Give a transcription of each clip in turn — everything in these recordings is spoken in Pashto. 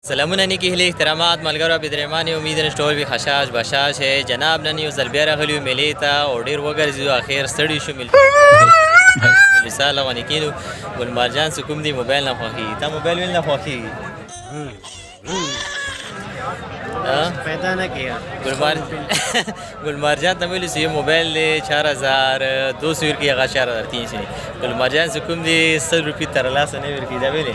سلامونه نیکی هیلې احترامات ملګرو بدرمانې امید نن ټول وي خشاش بشاش ہے جناب نن یو ځل بیا راغلي یو میلې ته او ډېر وګرځېدو اخر ستړي شو مثال افغاني کېدو ګلمارجان څه کوم دی موبایل نه خوښېږي تا موبایل ویل نه خوښېږي پیدا نه کیا ګلمارجان ته ویلو چې یو موبایل دی 4200 ورکړي هغه 4300 ګلمارجان څه کوم دی 100 روپۍ ترلاسه نه ورکړي دا ویلې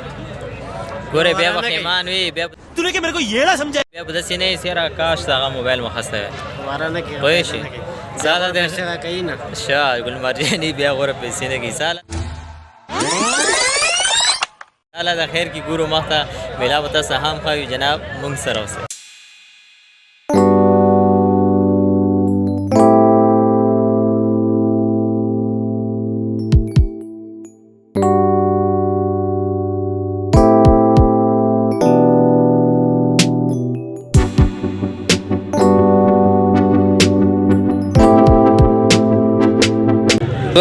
ګوره بیا به خیمان وي بیا तूने क्या मेरे को ये ना समझा بیا به داسې نه وي سیاره کاش د هغه موبایل مو خسته وی दोबारा ना किया پوه شي زیاده د पैसे कहीं ना شه ګلمارجاني بیا غوره پیسې نه کوي ساله د خیر کې ګورو مخته میلا به تاسو هم ښایو جناب مونږ سره اوسئ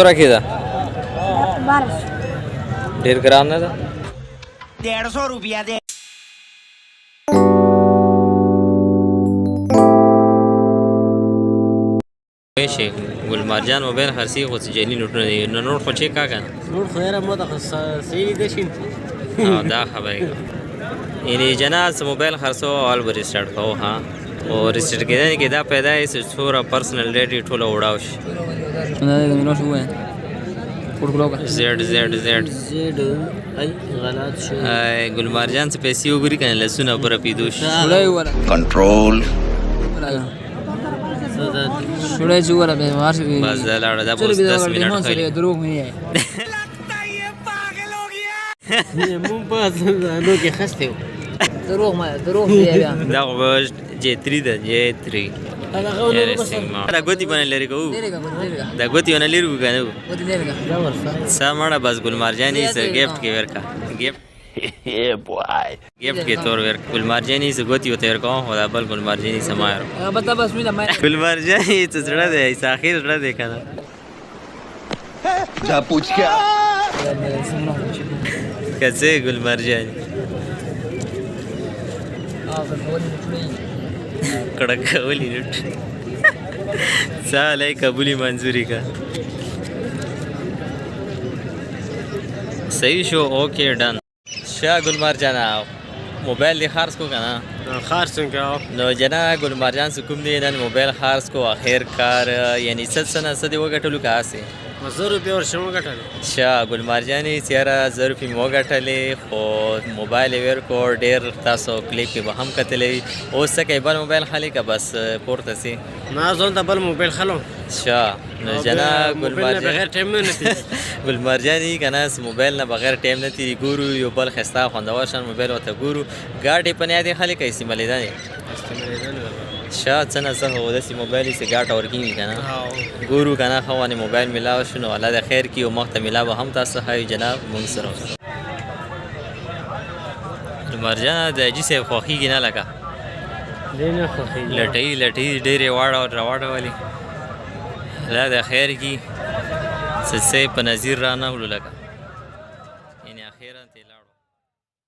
څومره کېده 1200 ډېر ګران نه ده 150 रुपया दे شي ګلمارجان موبایل خرڅي خو جعلي نوټونه دي نو نوټ خو چیک کا کنه نور خيره مو ده صحیح دي شي دا خبره یعنی جناب موبایل خرڅو اول به ریسټارټ کوو ها او ریسټارټ کېدل کې دا پیدا یې چې څوره پرسنل ډیټا ټوله وړاو شي زیډ اي غلط شو ګلمارجان څه پیسې وګوري کنه لسونه پر پیدو شي کنټرول شوړې جوړه به مارش بس دا لاړه دا بس 10 منټ خالي دروغ نه ہے مو پاس نو کې خسته دروغ دی بیا دا خو J3 ده J3 دا ګوتی باندې لري کوو دا ګوتی باندې لري کوو کنه سمړه بس ګلمارجاني سره گیفت کې ورکا گیفت کې تور ورک ګلمارجاني سره ګوتی وته ورکو خو دا بل ګلمارجاني سمایر بس مې ګلمارجاني ته زړه ده ایسا اخر زړه ده کنه जा पूछ क्या کڅه ګلمارجاني کڑک ولی نوٹ سال ہے قبولی منظوری کا صحیح شو اوکے ڈن شاہ گلمارجان موبایل دی خارج کو کنا خار څنګه نو جنا گلمارجان سے کوم دی نن موبایل خارج کو اخر کار یعنی ست سنه سدی وګټلو کاسه 100 روپیا ورشم غټل شاه ګلمارجاني سیاره 100 روپۍ مو ګټلې خو موبایل ور کو ډیر تاسو کلیپ کې به هم کتلې اوس څه بل موبایل خالي کا بس پورته سي ما ځون ته بل موبایل خلو شاه نو جنا ګلمارجان بغیر ټیم نه نتی ګلمارجاني کنه موبایل نه بغیر ټیم نه تي ګورو یو بل خستا خوندور شان موبایل وته ګورو ګاډي پنیا دي خالي کا استعمال دي شاه څنګه زه هو داسې موبایل یې ګاټ ورکېږي که نه ګورو که نه ښه وانې موبایل میلاو شو نو الله د خیر کړي او مخته میلاو هم تاسو ښایي جناب مونږ سره ګلمارجانه د حاجي صاحب خوښېږي نه لکه لټۍ ډېرې راواړولې الله د خیر کړي څه په نظیر را نه وړو لکه